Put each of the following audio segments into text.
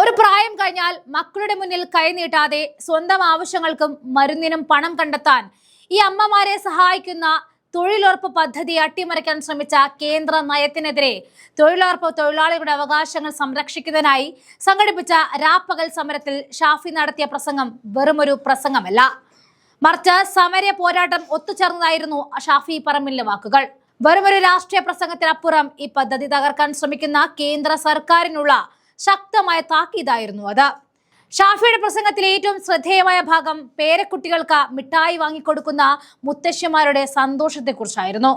ഒരു പ്രായം കഴിഞ്ഞാൽ മക്കളുടെ മുന്നിൽ കൈനീട്ടാതെ സ്വന്തം ആവശ്യങ്ങൾക്കും മരുന്നിനും പണം കണ്ടെത്താൻ ഈ അമ്മമാരെ സഹായിക്കുന്ന തൊഴിലുറപ്പ് പദ്ധതി അട്ടിമറിക്കാൻ ശ്രമിച്ച കേന്ദ്ര നയത്തിനെതിരെ തൊഴിലുറപ്പ് തൊഴിലാളികളുടെ അവകാശങ്ങൾ സംരക്ഷിക്കുന്നതിനായി സംഘടിപ്പിച്ച രാപ്പകൽ സമരത്തിൽ ഷാഫി നടത്തിയ പ്രസംഗം വെറുമൊരു പ്രസംഗമല്ല, മറിച്ച് സമര പോരാട്ടം ഒത്തുചേർന്നതായിരുന്നു ഷാഫി പറമ്പിലിന്റെ വാക്കുകൾ. വെറുമൊരു രാഷ്ട്രീയ പ്രസംഗത്തിനപ്പുറം ഈ പദ്ധതി തകർക്കാൻ ശ്രമിക്കുന്ന കേന്ദ്ര സർക്കാരിനുള്ള ശക്തമായ താക്കീതായിരുന്നു അത്. ഷാഫിയുടെ പ്രസംഗത്തിലെ ഏറ്റവും ശ്രദ്ധേയമായ ഭാഗം പേരക്കുട്ടികൾക്ക് മിഠായി വാങ്ങിക്കൊടുക്കുന്ന മുത്തശ്ശിമാരുടെ സന്തോഷത്തെക്കുറിച്ചായിരുന്നു.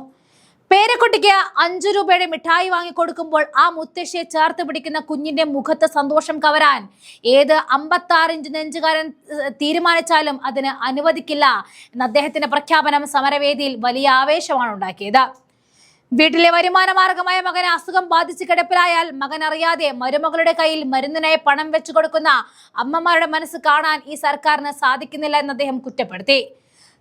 പേരക്കുട്ടിക്ക് 5 രൂപയുടെ മിഠായി വാങ്ങിക്കൊടുക്കുമ്പോൾ ആ മുത്തശ്ശിയെ ചേർത്ത് പിടിക്കുന്ന കുഞ്ഞിന്റെ മുഖത്ത് സന്തോഷം കവരാൻ ഏത് 56 ഇഞ്ച് നെഞ്ചുകാരൻ തീരുമാനിച്ചാലും അതിന് അനുവദിക്കില്ല എന്ന അദ്ദേഹത്തിന്റെ പ്രഖ്യാപനം സമരവേദിയിൽ വലിയ ആവേശമാണ് ഉണ്ടാക്കിയത്. വീട്ടിലെ വരുമാന മാർഗമായ മകന് അസുഖം ബാധിച്ച് കിടപ്പിലായാൽ മകൻ അറിയാതെ മരുമകളുടെ കയ്യിൽ മരുന്നിനായി പണം വെച്ചു കൊടുക്കുന്ന അമ്മമാരുടെ മനസ്സ് കാണാൻ ഈ സർക്കാരിന് സാധിക്കുന്നില്ല എന്ന് അദ്ദേഹം കുറ്റപ്പെടുത്തി.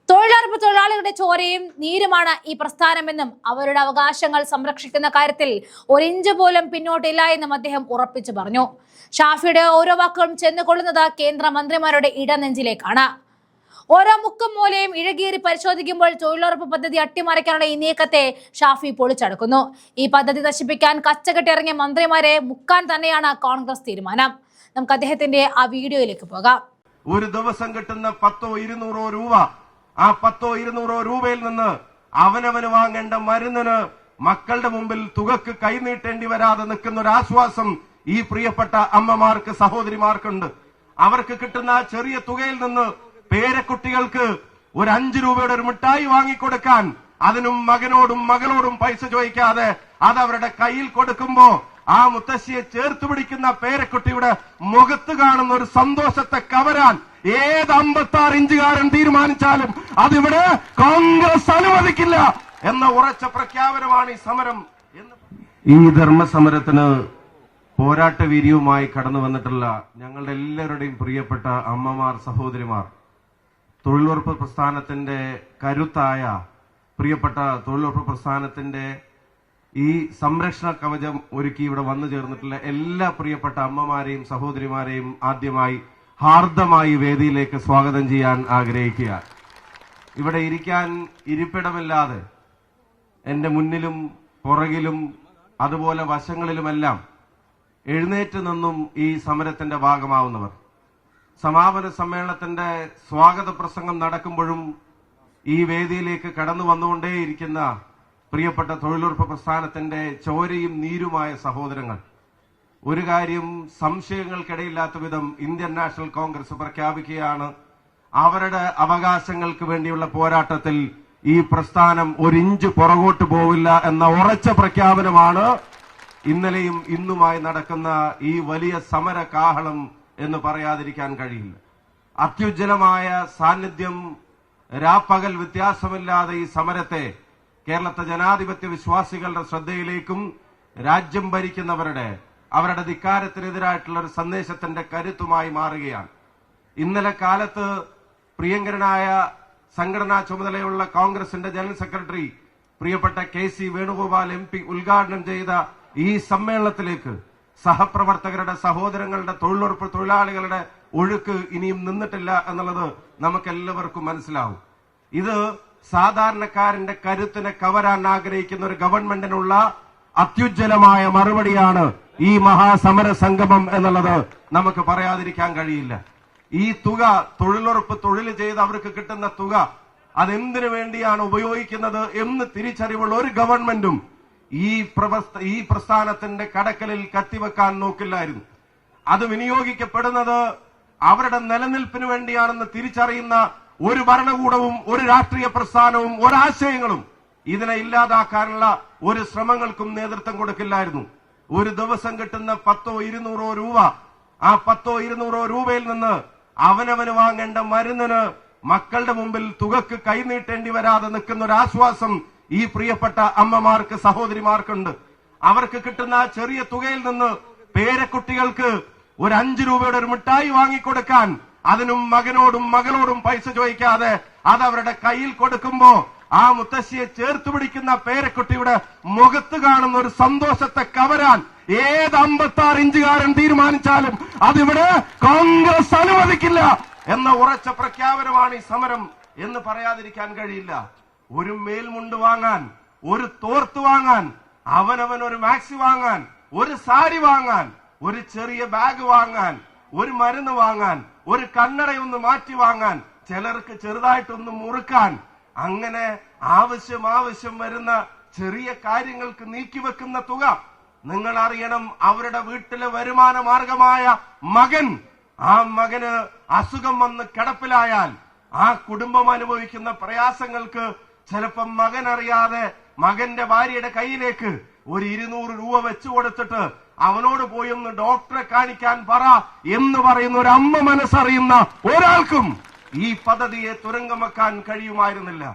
തൊഴിലുറപ്പ് തൊഴിലാളികളുടെ ചോരയും നീരുമാണ് ഈ പ്രസ്ഥാനമെന്നും അവരുടെ അവകാശങ്ങൾ സംരക്ഷിക്കുന്ന കാര്യത്തിൽ 1 ഇഞ്ച് പോലും പിന്നോട്ടില്ല എന്നും അദ്ദേഹം ഉറപ്പിച്ചു പറഞ്ഞു. ഷാഫിയുടെ ഓരോ വാക്കുകളും ചെന്നുകൊള്ളുന്നത് കേന്ദ്രമന്ത്രിമാരുടെ ഇടനെഞ്ചിലേക്കാണ്. ഓരോ മുക്കും മൂലയും ഇഴകീറി പരിശോധിക്കുമ്പോൾ തൊഴിലുറപ്പ് പദ്ധതി അട്ടിമറിക്കാനുള്ള ഈ നീക്കത്തെ ഷാഫി പൊളിച്ചടക്കുന്നു. ഈ പദ്ധതി നശിപ്പിക്കാൻ കച്ചകെട്ടിറങ്ങിയ മന്ത്രിമാരെ മുക്കാൻ തന്നെയാണ് കോൺഗ്രസ് തീരുമാനം. നമുക്ക് അദ്ദേഹത്തിന്റെ ആ വീഡിയോയിലേക്ക് പോകാം. ഒരു ദിവസം കിട്ടുന്ന 100-200 രൂപ, ആ 100-200 രൂപയിൽ നിന്ന് അവനവന് വാങ്ങേണ്ട മരുന്നിന് മക്കളുടെ മുമ്പിൽ തുകക്ക് കൈനീട്ടേണ്ടി വരാതെ നിൽക്കുന്ന ഒരു ആശ്വാസം ഈ പ്രിയപ്പെട്ട അമ്മമാർക്ക്, സഹോദരിമാർക്കുണ്ട്. അവർക്ക് കിട്ടുന്ന ആ ചെറിയ തുകയിൽ നിന്ന് പേരക്കുട്ടികൾക്ക് ഒരു 5 രൂപയുടെ ഒരു മിഠായി വാങ്ങിക്കൊടുക്കാൻ അതിനും മകനോടും മകളോടും പൈസ ചോദിക്കാതെ അത് അവരുടെ കയ്യിൽ കൊടുക്കുമ്പോ ആ മുത്തശ്ശിയെ ചേർത്ത് പിടിക്കുന്ന പേരക്കുട്ടിയുടെ മുഖത്ത് കാണുന്ന ഒരു സന്തോഷത്തെ കവരാൻ ഏത് 56 ഇഞ്ചുകാരൻ തീരുമാനിച്ചാലും അതിവിടെ കോൺഗ്രസ് അനുവദിക്കില്ല എന്ന ഉറച്ച പ്രഖ്യാപനമാണ് ഈ സമരം. ഈ ധർമ്മസമരത്തിന് പോരാട്ടവീര്യവുമായി കടന്നു വന്നിട്ടുള്ള ഞങ്ങളുടെ എല്ലാവരുടെയും പ്രിയപ്പെട്ട അമ്മമാർ, സഹോദരിമാർ, തൊഴിലുറപ്പ് പ്രസ്ഥാനത്തിന്റെ കരുത്തായ പ്രിയപ്പെട്ട തൊഴിലുറപ്പ് പ്രസ്ഥാനത്തിന്റെ ഈ സംരക്ഷണ കവചം ഒരുക്കി ഇവിടെ വന്നു ചേർന്നിട്ടുള്ള എല്ലാ പ്രിയപ്പെട്ട അമ്മമാരെയും സഹോദരിമാരെയും ആദ്യമായി ഹാർദമായി വേദിയിലേക്ക് സ്വാഗതം ചെയ്യാൻ ആഗ്രഹിക്കുക. ഇവിടെ ഇരിക്കാൻ ഇരിപ്പിടമില്ലാതെ എന്റെ മുന്നിലും പുറകിലും അതുപോലെ വശങ്ങളിലുമെല്ലാം എഴുന്നേറ്റ് നിന്നും ഈ സമരത്തിന്റെ ഭാഗമാവുന്നവർ, സമാപന സമ്മേളനത്തിന്റെ സ്വാഗത പ്രസംഗം നടക്കുമ്പോഴും ഈ വേദിയിലേക്ക് കടന്നു വന്നുകൊണ്ടേയിരിക്കുന്ന പ്രിയപ്പെട്ട തൊഴിലുറപ്പ് പ്രസ്ഥാനത്തിന്റെ ചോരയും നീരുമായ സഹോദരങ്ങൾ, ഒരു കാര്യം സംശയങ്ങൾക്കിടയില്ലാത്ത വിധം ഇന്ത്യൻ നാഷണൽ കോൺഗ്രസ് പ്രഖ്യാപിക്കുകയാണ്, അവരുടെ അവകാശങ്ങൾക്ക് വേണ്ടിയുള്ള പോരാട്ടത്തിൽ ഈ പ്രസ്ഥാനം 1 ഇഞ്ച് പുറകോട്ട് പോവില്ല എന്ന ഉറച്ച പ്രഖ്യാപനമാണ് ഇന്നലെയും ഇന്നുമായി നടക്കുന്ന ഈ വലിയ സമര കാഹളം എന്ന് പറയാതിരിക്കാൻ കഴിയില്ല. അത്യുജ്വലമായ സാന്നിധ്യം, രാപ്പകൽ വ്യത്യാസമില്ലാതെ ഈ സമരത്തെ കേരളത്തെ ജനാധിപത്യ വിശ്വാസികളുടെ ശ്രദ്ധയിലേക്കും രാജ്യം ഭരിക്കുന്നവരുടെ അവരുടെ ധിക്കാരത്തിനെതിരായിട്ടുള്ള ഒരു സന്ദേശത്തിന്റെ കരുത്തുമായി മാറുകയാണ്. ഇന്നലെ കാലത്ത് പ്രിയങ്കരനായ സംഘടനാ ചുമതലയുള്ള കോൺഗ്രസിന്റെ ജനറൽ സെക്രട്ടറി പ്രിയപ്പെട്ട KC വേണുഗോപാൽ MP ഉദ്ഘാടനം ചെയ്ത ഈ സമ്മേളനത്തിലേക്ക് സഹപ്രവർത്തകരുടെ, സഹോദരങ്ങളുടെ, തൊഴിലുറപ്പ് തൊഴിലാളികളുടെ ഒഴുക്ക് ഇനിയും നിന്നിട്ടില്ല എന്നുള്ളത് നമുക്കെല്ലാവർക്കും മനസ്സിലാവും. ഇത് സാധാരണക്കാരന്റെ കരുത്തിനെ കവരാൻ ആഗ്രഹിക്കുന്ന ഒരു ഗവൺമെന്റിനുള്ള അത്യുജ്വലമായ മറുപടിയാണ് ഈ മഹാസമര സംഗമം എന്നുള്ളത് നമുക്ക് പറയാതിരിക്കാൻ കഴിയില്ല. ഈ തുക, തൊഴിലുറപ്പ് തൊഴിൽ ചെയ്ത് അവർക്ക് കിട്ടുന്ന തുക അതെന്തിനു വേണ്ടിയാണ് ഉപയോഗിക്കുന്നത് എന്ന് തിരിച്ചറിവുള്ള ഒരു ഗവൺമെന്റും ഈ പ്രസ്ഥാനത്തിന്റെ കടക്കലിൽ കത്തിവെക്കാൻ നോക്കില്ലായിരുന്നു. അത് വിനിയോഗിക്കപ്പെടുന്നത് അവരുടെ നിലനിൽപ്പിന് വേണ്ടിയാണെന്ന് തിരിച്ചറിയുന്ന ഒരു ഭരണകൂടവും ഒരു രാഷ്ട്രീയ പ്രസ്ഥാനവും ഒരാശയങ്ങളും ഇതിനെ ഇല്ലാതാക്കാനുള്ള ഒരു ശ്രമങ്ങൾക്കും നേതൃത്വം കൊടുക്കില്ലായിരുന്നു. ഒരു ദിവസം കിട്ടുന്ന 100-200 രൂപ, ആ 100-200 രൂപയിൽ നിന്ന് അവനവന് വാങ്ങേണ്ട മരുന്നിന് മക്കളുടെ മുമ്പിൽ തുകക്ക് കൈനീട്ടേണ്ടി വരാതെ നിൽക്കുന്ന ഒരു ആശ്വാസം ഈ പ്രിയപ്പെട്ട അമ്മമാർക്ക്, സഹോദരിമാർക്കുണ്ട്. അവർക്ക് കിട്ടുന്ന ആ ചെറിയ തുകയിൽ നിന്ന് പേരക്കുട്ടികൾക്ക് ഒരു 5 രൂപയുടെ ഒരു മിഠായി വാങ്ങിക്കൊടുക്കാൻ അതിനും മകനോടും മകളോടും പൈസ ചോദിക്കാതെ അത് അവരുടെ കയ്യിൽ കൊടുക്കുമ്പോ ആ മുത്തശ്ശിയെ ചേർത്ത് പിടിക്കുന്ന പേരക്കുട്ടിയുടെ മുഖത്ത് കാണുന്ന ഒരു സന്തോഷത്തെ കവരാൻ ഏത് 56 ഇഞ്ചുകാരൻ തീരുമാനിച്ചാലും അതിവിടെ കോൺഗ്രസ് അനുവദിക്കില്ല എന്ന ഉറച്ച പ്രഖ്യാപനമാണ് ഈ സമരം എന്ന് പറയാതിരിക്കാൻ കഴിയില്ല. ഒരു മേൽമുണ്ട് വാങ്ങാൻ, ഒരു തോർത്ത് വാങ്ങാൻ, അവനവൻ ഒരു മാക്സി വാങ്ങാൻ, ഒരു സാരി വാങ്ങാൻ, ഒരു ചെറിയ ബാഗ് വാങ്ങാൻ, ഒരു മരുന്ന് വാങ്ങാൻ, ഒരു കണ്ണടയൊന്ന് മാറ്റി വാങ്ങാൻ, ചിലർക്ക് ചെറുതായിട്ടൊന്ന് മുറുക്കാൻ, അങ്ങനെ ആവശ്യം വരുന്ന ചെറിയ കാര്യങ്ങൾക്ക് നീക്കിവെക്കുന്ന തുക നിങ്ങൾ അറിയണം. അവരുടെ വീട്ടിലെ വരുമാന മാർഗമായ മകൻ, ആ മകന് അസുഖം വന്ന് കിടപ്പിലായാൽ ആ കുടുംബം അനുഭവിക്കുന്ന പ്രയാസങ്ങൾക്ക് ചിലപ്പം മകൻ അറിയാതെ മകന്റെ ഭാര്യയുടെ കയ്യിലേക്ക് ഒരു 200 രൂപ വെച്ചു കൊടുത്തിട്ട് അവനോട് പോയി ഒന്ന് ഡോക്ടറെ കാണിക്കാൻ പറ എന്ന് പറയുന്ന ഒരു അമ്മ മനസ്സറിയുന്ന ഒരാൾക്കും ഈ പദ്ധതിയെ തുരങ്കം വെക്കാൻ കഴിയുമായിരുന്നില്ല.